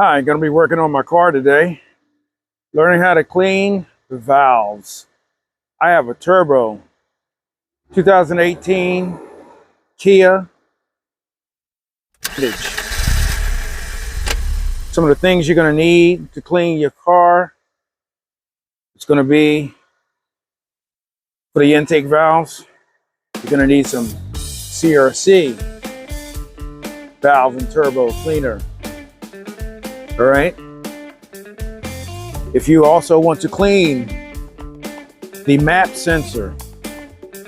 Hi, I'm going to be working on my car today, learning how to clean the valves. I have a turbo 2018 Kia Sportage. Some of the things you're going to need to clean your car, it's going to be for the intake valves, you're going to need some CRC valve and turbo cleaner. All right. If you also want to clean the map sensor,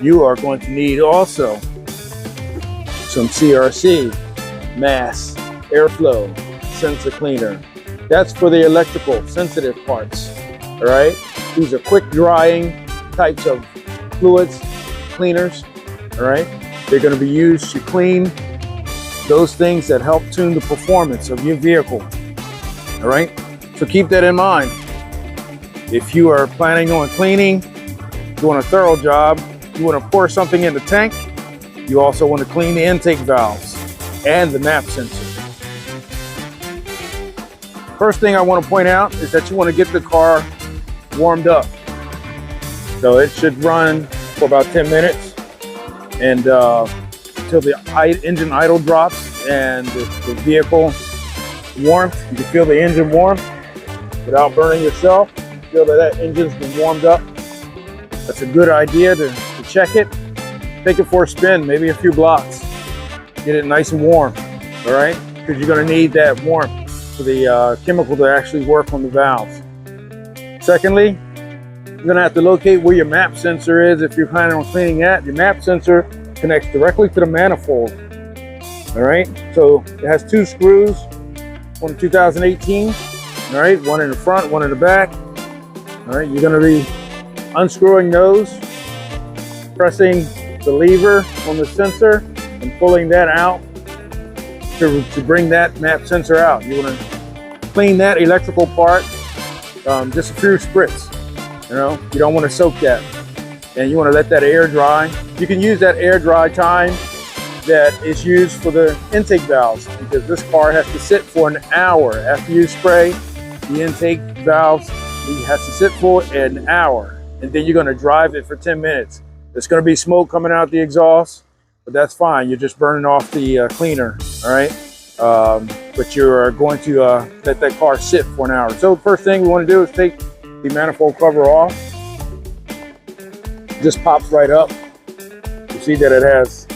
you are going to need also some CRC mass airflow sensor cleaner. That's for the electrical sensitive parts. All right. These are quick drying types of fluids, cleaners. All right. They're going to be used to clean those things that help tune the performance of your vehicle. All right, so keep that in mind. If you are planning on cleaning, doing a thorough job, you want to pour something in the tank, you also want to clean the intake valves and the map sensor. First thing I want to point out is that you want to get the car warmed up. So it should run for about 10 minutes and until the engine idle drops and the vehicle warmth, you can feel the engine warmth without burning yourself. Feel that engine's been warmed up. That's a good idea to check it. Take it for a spin, maybe a few blocks. Get it nice and warm, all right? Because you're going to need that warmth for the chemical to actually work on the valves. Secondly, you're going to have to locate where your map sensor is if you're planning on cleaning that. Your map sensor connects directly to the manifold, all right? So it has two screws. One in 2018, all right, one in the front, one in the back. All right, you're going to be unscrewing those, pressing the lever on the sensor and pulling that out to bring that map sensor out. You want to clean that electrical part, just a few spritz. You don't want to soak that, and you want to let that air dry. You can use that air dry time that is used for the intake valves, because this car has to sit for an hour. After you spray the intake valves, it has to sit for an hour, and then you're going to drive it for 10 minutes. There's going to be smoke coming out the exhaust, but that's fine. You're just burning off the cleaner, all right? But you're going to let that car sit for an hour. So the first thing we want to do is take the manifold cover off. It just pops right up. You see that it has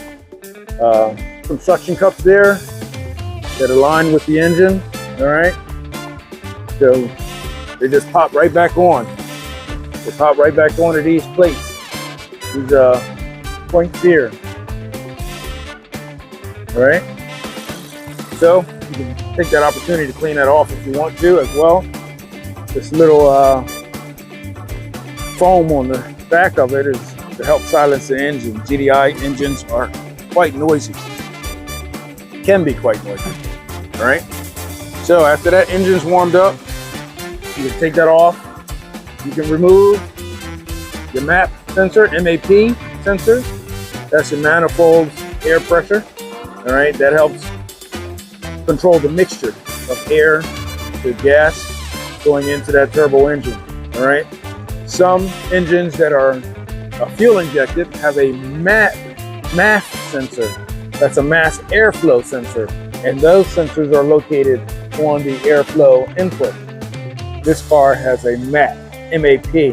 some suction cups there that align with the engine, all right? So they just pop right back on. They pop right back onto these plates, these points here, all right? So you can take that opportunity to clean that off if you want to as well. This little foam on the back of it is to help silence the engine. GDI engines are quite noisy, can be quite noisy, all right? So after that engine's warmed up, you can take that off. You can remove your MAP sensor, MAP sensor. That's your manifold air pressure, all right? That helps control the mixture of air to gas going into that turbo engine, all right? Some engines that are fuel injected have a mass sensor. That's a mass airflow sensor, and those sensors are located on the airflow input. This car has a MAP, M-A-P,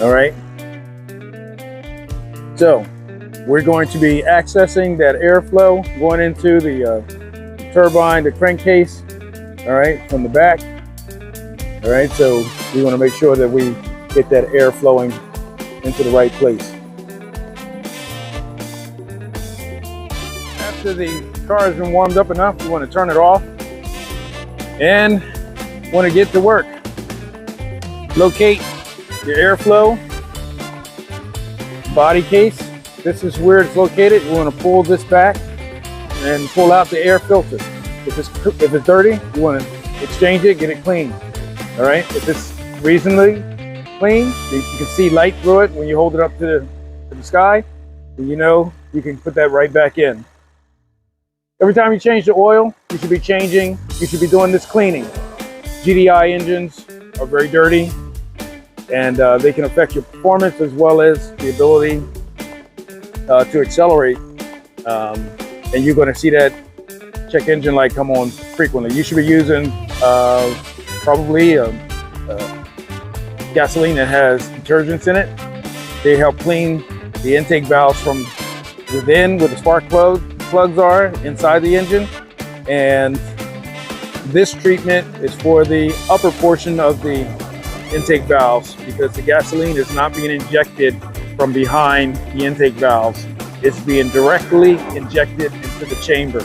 all right? So we're going to be accessing that airflow going into the turbine, the crankcase, all right, from the back, all right? So we want to make sure that we get that air flowing into the right place. After the car has been warmed up enough, you want to turn it off and want to get to work. Locate your airflow body case. This is where it's located. You want to pull this back and pull out the air filter. If it's dirty, you want to exchange it, get it clean. All right. If it's reasonably clean, you can see light through it when you hold it up to the sky. You know you can put that right back in. Every time you change the oil, you should be changing you should be doing this cleaning. GDI engines are very dirty, and they can affect your performance as well as the ability to accelerate. And you're going to see that check engine light come on frequently. You should be using probably gasoline that has detergents in it. They help clean the intake valves from within, where the spark plugs are inside the engine. And this treatment is for the upper portion of the intake valves, because the gasoline is not being injected from behind the intake valves. It's being directly injected into the chamber.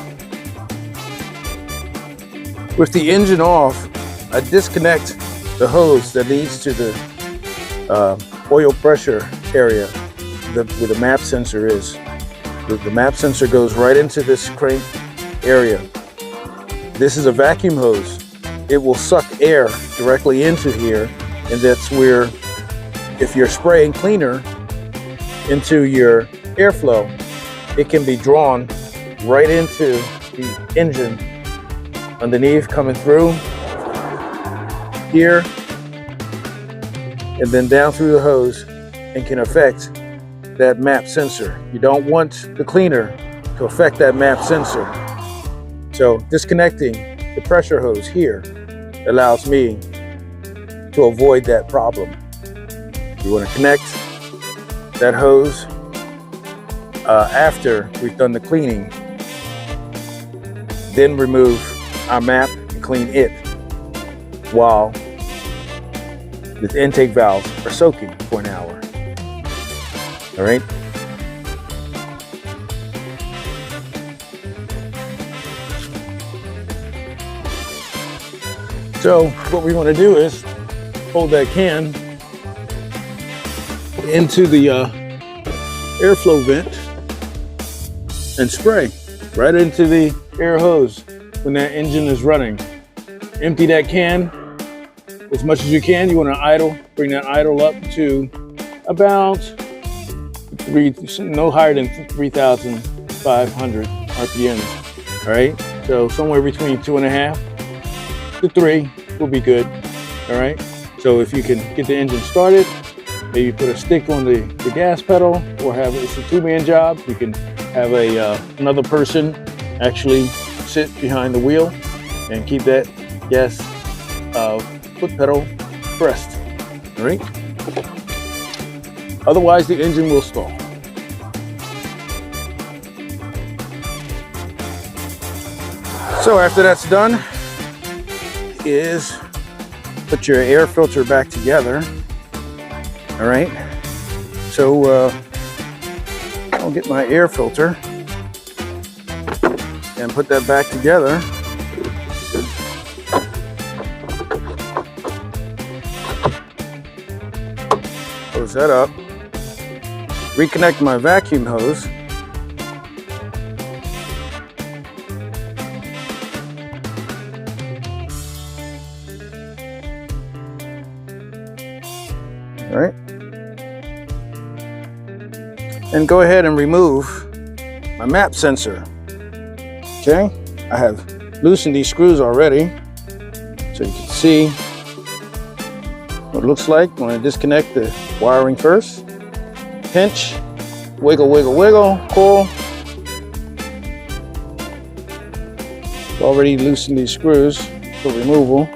With the engine off, I disconnect the hose that leads to the oil pressure area where the map sensor is. The map sensor goes right into this crank area. This is a vacuum hose. It will suck air directly into here, and that's where, if you're spraying cleaner into your airflow, it can be drawn right into the engine underneath, coming through here and then down through the hose, and can affect that map sensor. You don't want the cleaner to affect that map sensor. So disconnecting the pressure hose here allows me to avoid that problem. You want to connect that hose after we've done the cleaning, then remove our map and clean it while the intake valves are soaking for an hour. All right. So what we want to do is hold that can into the airflow vent and spray right into the air hose when that engine is running. Empty that can as much as you can. You want to idle, bring that idle up to about no higher than 3,500 RPMs. All right, so somewhere between 2.5 to 3 will be good. All right, so if you can get the engine started, maybe put a stick on the gas pedal, or have it's a two-man job. You can have another person actually sit behind the wheel and keep that gas foot pedal pressed. All right. Otherwise, the engine will stall. So after that's done, is put your air filter back together. All right. So I'll get my air filter and put that back together. Close that up. Reconnect my vacuum hose. All right. And go ahead and remove my map sensor. Okay, I have loosened these screws already, so you can see what it looks like when I disconnect the wiring first. Pinch, wiggle, wiggle, wiggle, pull. Already loosened these screws for removal.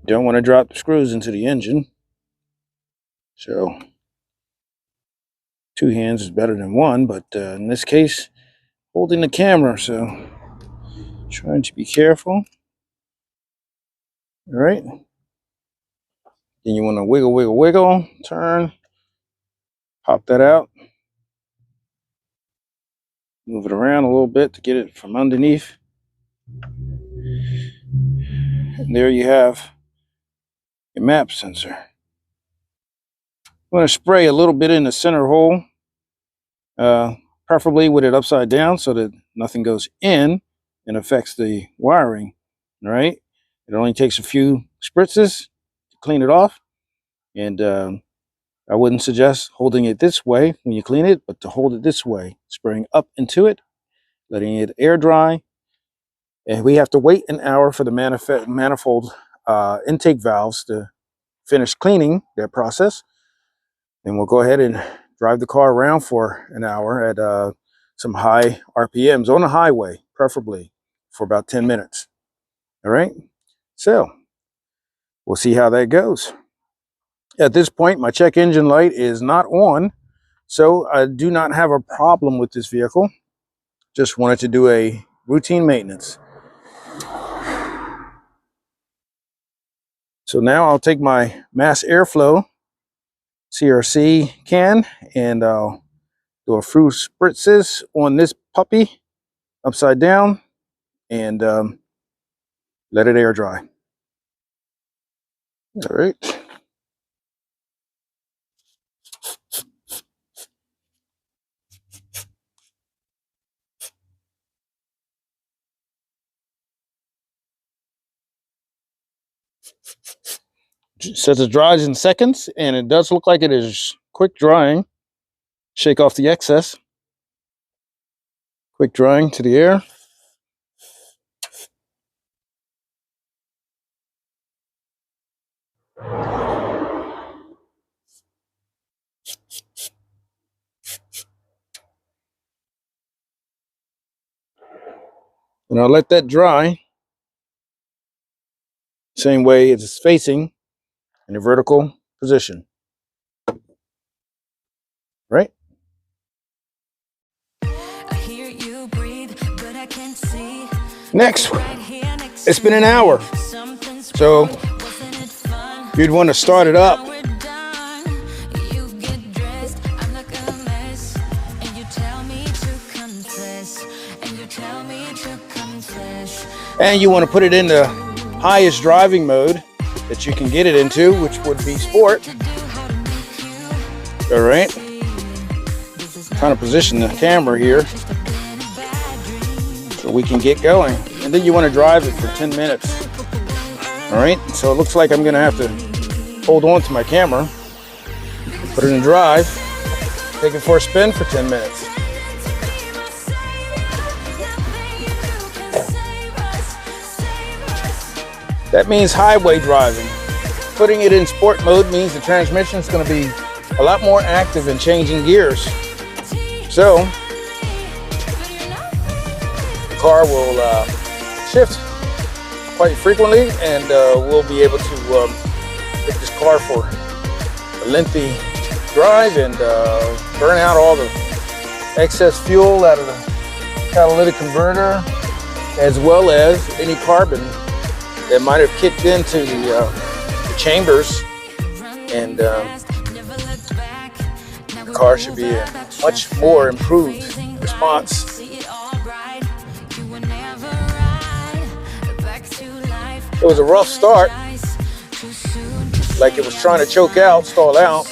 Don't want to drop the screws into the engine, so 2 hands is better than 1, but in this case, holding the camera, so trying to be careful. All right, then you want to wiggle, wiggle, wiggle, turn, pop that out, move it around a little bit to get it from underneath, and there you have your map sensor. I'm going to spray a little bit in the center hole preferably with it upside down so that nothing goes in and affects the wiring. All right, it only takes a few spritzes to clean it off, and I wouldn't suggest holding it this way when you clean it, but to hold it this way, spraying up into it, letting it air dry. And we have to wait an hour for the manifold intake valves to finish cleaning their process. And we'll go ahead and drive the car around for an hour at some high RPMs on the highway, preferably for about 10 minutes. All right, so we'll see how that goes. At this point, my check engine light is not on, so I do not have a problem with this vehicle. Just wanted to do a routine maintenance. So now I'll take my mass airflow CRC can and I'll do a few spritzes on this puppy upside down and let it air dry. All right. It says it dries in seconds, and it does look like it is quick drying. Shake off the excess. Quick drying to the air. And I'll let that dry. Same way it's facing in a vertical position. Right? Next, it's been an hour. So you'd want to start it up. And you want to put it in the highest driving mode that you can get it into, which would be sport. All right. Trying to position the camera here so we can get going. And then you want to drive it for 10 minutes. All right. So it looks like I'm going to have to hold on to my camera, put it in drive, take it for a spin for 10 minutes. That means highway driving. Putting it in sport mode means the transmission is going to be a lot more active in changing gears. So the car will shift quite frequently, and we'll be able to take this car for a lengthy drive and burn out all the excess fuel out of the catalytic converter, as well as any carbon that might have kicked into the chambers, and the car should be a much more improved response. It was a rough start, like it was trying to choke out, stall out.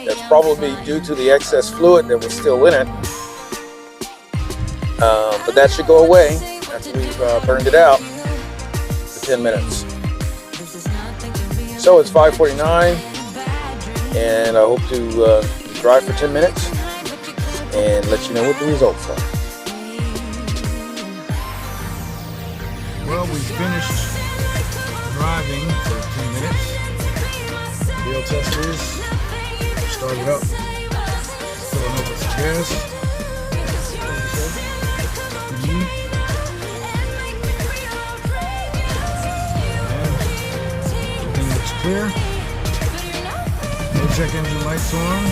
That's probably due to the excess fluid that was still in it, but that should go away after we've burned it out. 10 minutes. So it's 5:49, and I hope to drive for 10 minutes and let you know what the results are. Well, we finished driving for 10 minutes. Wheel testers started up, filling up with gas. Clear. No check engine lights on.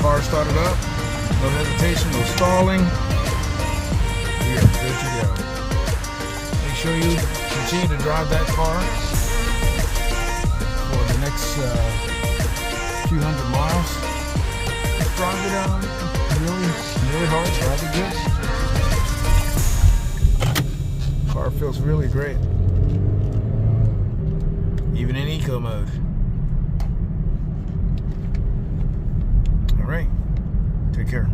Car started up. No hesitation, no stalling. We are good to go. Make sure you continue to drive that car for the next few hundred miles. Just drive it really hard. Drive it good. Car feels really great. Even in eco mode. All right, take care.